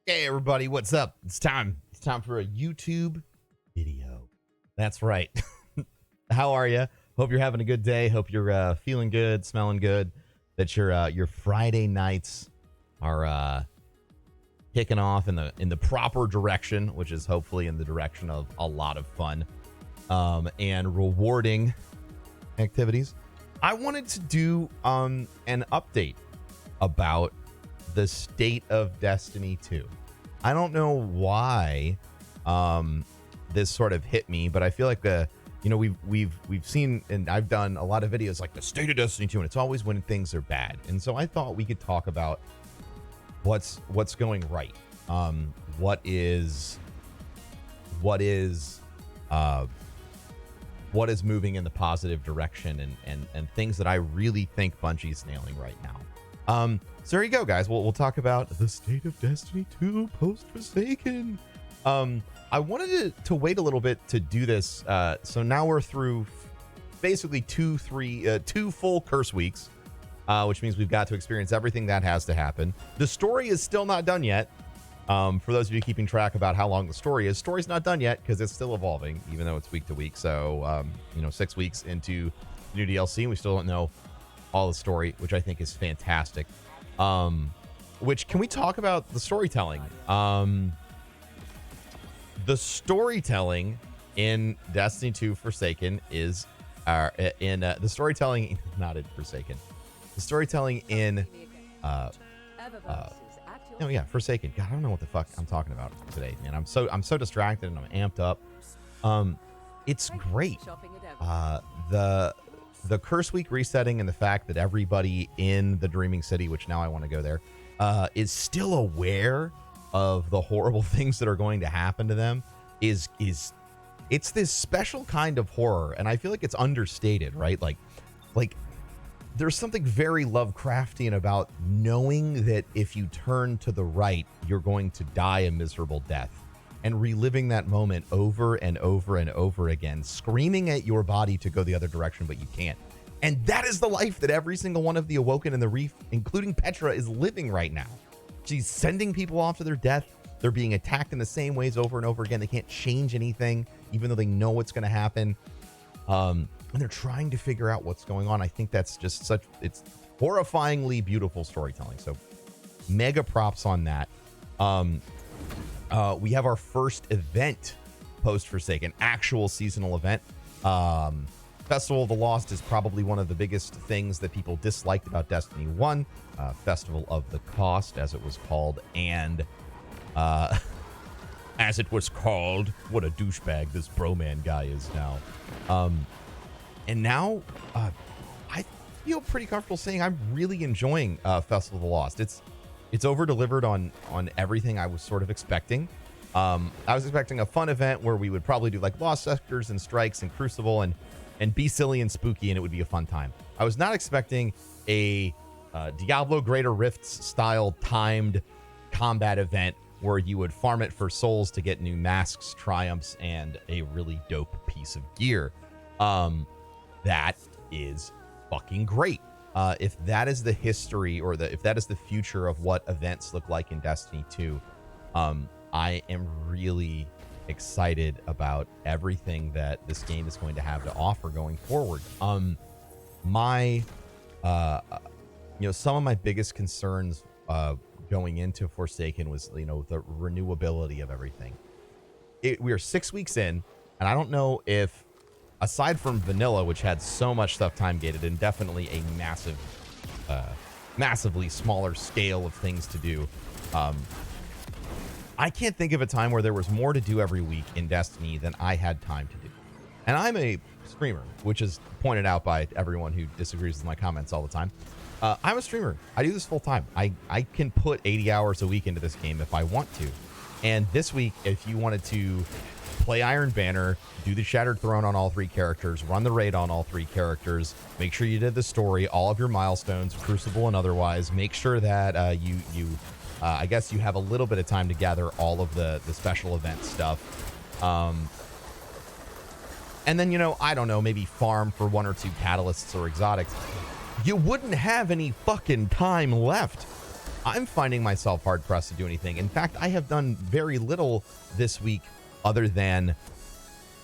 Hey everybody, what's up? It's time. It's time for a YouTube video. That's right. How are you? Hope you're having a good day. Hope you're feeling good, smelling good. That your Friday nights are kicking off in the proper direction, which is hopefully in the direction of a lot of fun and rewarding activities. I wanted to do an update about the state of Destiny 2. I don't know why this sort of hit me, but I feel like we've seen, and I've done a lot of videos like the state of Destiny 2, and it's always when things are bad. And so I thought we could talk about what's going right. What is moving in the positive direction, and things that I really think Bungie's nailing right now. So there you go, guys. We'll talk about the state of Destiny 2 post-Forsaken. I wanted to wait a little bit to do this. So now we're through basically two full curse weeks, which means we've got to experience everything that has to happen. The story is still not done yet. For those of you keeping track about how long the story's not done yet because it's still evolving, even though it's week to week. So, 6 weeks into new DLC, and we still don't know all the story, which I think is fantastic. Which, can we talk about the storytelling? The storytelling in Destiny 2 Forsaken is the storytelling, not in Forsaken. The storytelling in Forsaken. God, I don't know what the fuck I'm talking about today, man. I'm so distracted and I'm amped up. It's great. The curse week resetting and the fact that everybody in the Dreaming City, which now I want to go there, is still aware of the horrible things that are going to happen to them it's this special kind of horror, and I feel like it's understated, right? Like there's something very Lovecraftian about knowing that if you turn to the right, you're going to die a miserable death, and reliving that moment over and over and over again, screaming at your body to go the other direction, but you can't. And that is the life that every single one of the Awoken in the Reef, including Petra, is living right now. She's sending people off to their death. They're being attacked in the same ways over and over again. They can't change anything, even though they know what's going to happen. And they're trying to figure out what's going on. I think that's just it's horrifyingly beautiful storytelling. So mega props on that. We have our first event post-Forsaken, actual seasonal event. Festival of the Lost is probably one of the biggest things that people disliked about Destiny 1. Festival of the Cost, as it was called, and as it was called, what a douchebag this Broman guy is now. And now I feel pretty comfortable saying I'm really enjoying Festival of the Lost. It's over-delivered on everything I was sort of expecting. I was expecting a fun event where we would probably do like Lost Sectors and Strikes and Crucible and be silly and spooky, and it would be a fun time. I was not expecting a Diablo Greater Rifts style timed combat event where you would farm it for souls to get new masks, triumphs, and a really dope piece of gear. That is fucking great. If that is the history, or if that is the future of what events look like in Destiny 2, I am really excited about everything that this game is going to have to offer going forward. Some of my biggest concerns going into Forsaken was, the renewability of everything. We are 6 weeks in, and I don't know if, aside from vanilla, which had so much stuff time gated and definitely a massively smaller scale of things to do, I can't think of a time where there was more to do every week in Destiny than I had time to do. And I'm a streamer, which is pointed out by everyone who disagrees with my comments all the time. I'm a streamer. I do this full time. I can put 80 hours a week into this game if I want to. And this week, if you wanted to play Iron Banner, do the Shattered Throne on all 3 characters, run the raid on all 3 characters, make sure you did the story, all of your milestones, Crucible and otherwise, make sure that I guess you have a little bit of time to gather all of the special event stuff. And then, I don't know, maybe farm for 1 or 2 catalysts or exotics. You wouldn't have any fucking time left. I'm finding myself hard pressed to do anything. In fact, I have done very little this week other than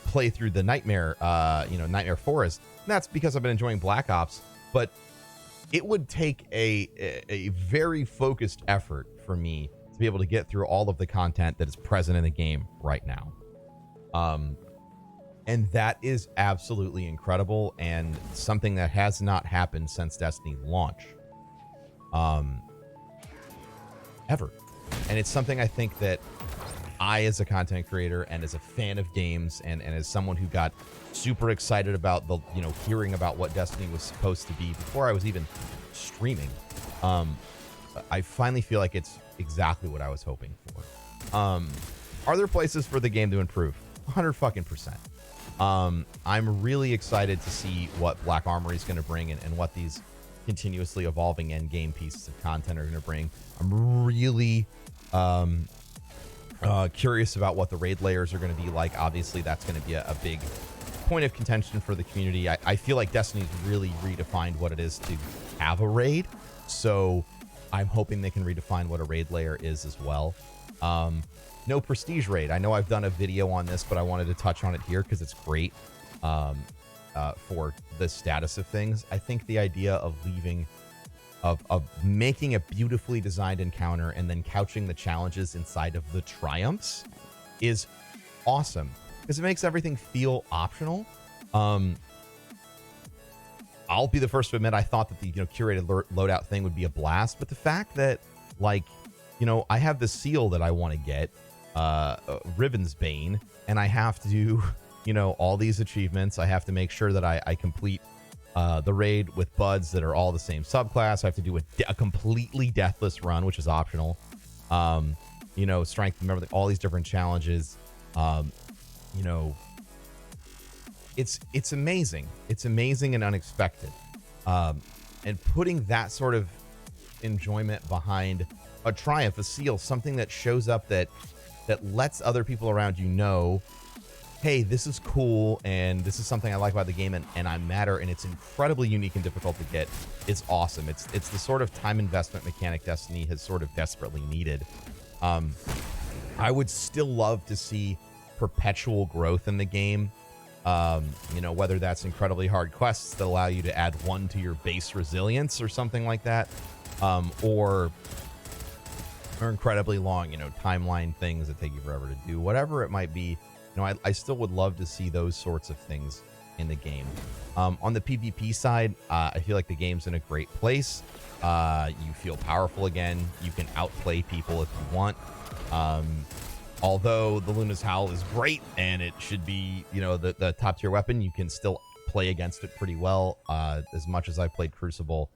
play through the Nightmare, Nightmare Forest. And that's because I've been enjoying Black Ops, but it would take a very focused effort for me to be able to get through all of the content that is present in the game right now. And that is absolutely incredible and something that has not happened since Destiny launch. Ever. And it's something I think that I, as a content creator and as a fan of games and as someone who got super excited about the, hearing about what Destiny was supposed to be before I was even streaming, I finally feel like it's exactly what I was hoping for. Are there places for the game to improve? 100%. I'm really excited to see what Black Armory is going to bring and what these continuously evolving end game pieces of content are going to bring. I'm really curious about what the raid layers are going to be like. Obviously, that's going to be a big point of contention for the community. I feel like Destiny's really redefined what it is to have a raid, so I'm hoping they can redefine what a raid layer is as well. No prestige raid. I know I've done a video on this, but I wanted to touch on it here because it's great for the status of things. I think the idea of making a beautifully designed encounter and then couching the challenges inside of the triumphs is awesome because it makes everything feel optional. I'll be the first to admit I thought that the curated loadout thing would be a blast, but the fact that I have the seal that I want to get, Ribbon's Bane, and I have to do all these achievements. I have to make sure that I complete the raid with buds that are all the same subclass. I have to do a completely deathless run, which is optional. Strength, remember all these different challenges. It's amazing. It's amazing and unexpected. And putting that sort of enjoyment behind a triumph, a seal, something that shows up that lets other people around hey, this is cool, and this is something I like about the game, and I matter, and it's incredibly unique and difficult to get. It's awesome. It's the sort of time investment mechanic Destiny has sort of desperately needed. I would still love to see perpetual growth in the game. Whether that's incredibly hard quests that allow you to add 1 to your base resilience or something like that, or incredibly long, timeline things that take you forever to do, whatever it might be. I still would love to see those sorts of things in the game. On the PvP side, I feel like the game's in a great place. You feel powerful again. You can outplay people if you want. Although the Luna's Howl is great and it should be, the top tier weapon, you can still play against it pretty well. As much as I've played Crucible,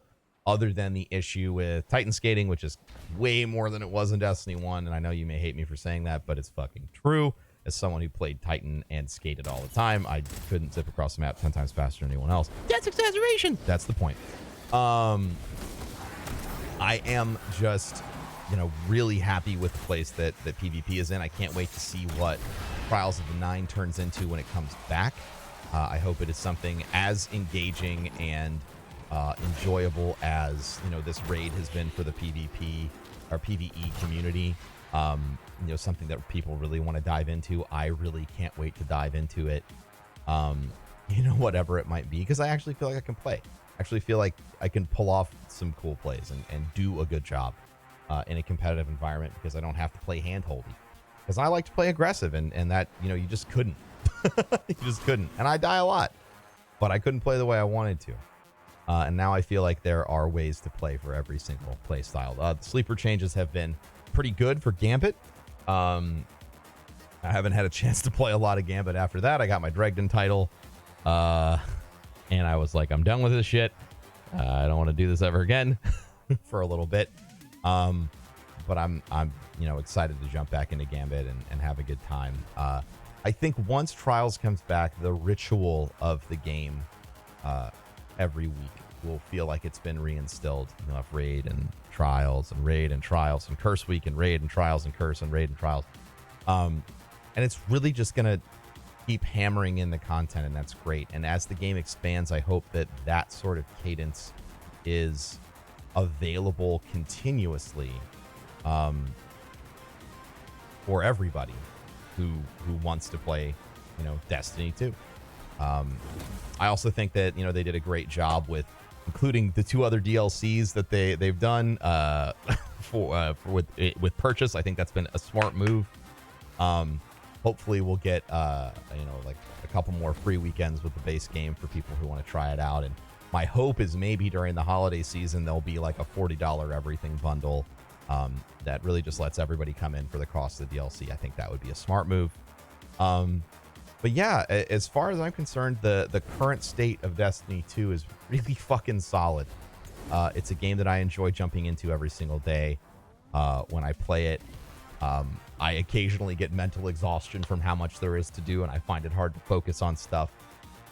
other than the issue with Titan skating, which is way more than it was in Destiny 1. And I know you may hate me for saying that, but it's fucking true. As someone who played Titan and skated all the time, I couldn't zip across the map 10 times faster than anyone else. That's exaggeration. That's the point. I am just, really happy with the place that PvP is in. I can't wait to see what Trials of the Nine turns into when it comes back. I hope it is something as engaging and enjoyable as, this raid has been for the PvP or PvE community. Something that people really want to dive into. I really can't wait to dive into it. Whatever it might be, because I actually feel like I can play. I actually feel like I can pull off some cool plays and do a good job in a competitive environment, because I don't have to play hand-holdy. Because I like to play aggressive, and that, you just couldn't. You just couldn't. And I die a lot, but I couldn't play the way I wanted to. And now I feel like there are ways to play for every single play style. The sleeper changes have been pretty good for Gambit. I haven't had a chance to play a lot of Gambit after that. I got my Dregden title, and I was like, I'm done with this shit. I don't want to do this ever again for a little bit. But I'm excited to jump back into Gambit and have a good time. I think once Trials comes back, the ritual of the game every week will feel like it's been reinstilled. You'll have raid and trials and raid and trials and curse week and raid and trials and curse and raid and trials. And it's really just going to keep hammering in the content, and that's great. And as the game expands, I hope that sort of cadence is available continuously for everybody who wants to play, Destiny 2. I also think that they did a great job with including the 2 other DLCs that they've done with purchase. I think that's been a smart move. Hopefully we'll get like a couple more free weekends with the base game for people who want to try it out. And my hope is maybe during the holiday season there'll be like a $40 everything bundle that really just lets everybody come in for the cost of the DLC. I think that would be a smart move. But yeah, as far as I'm concerned, the current state of Destiny 2 is really fucking solid. It's a game that I enjoy jumping into every single day when I play it. I occasionally get mental exhaustion from how much there is to do, and I find it hard to focus on stuff.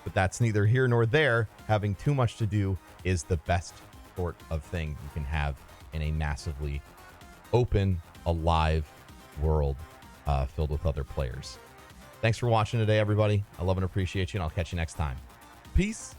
But that's neither here nor there. Having too much to do is the best sort of thing you can have in a massively open, alive world filled with other players. Thanks for watching today, everybody. I love and appreciate you, and I'll catch you next time. Peace.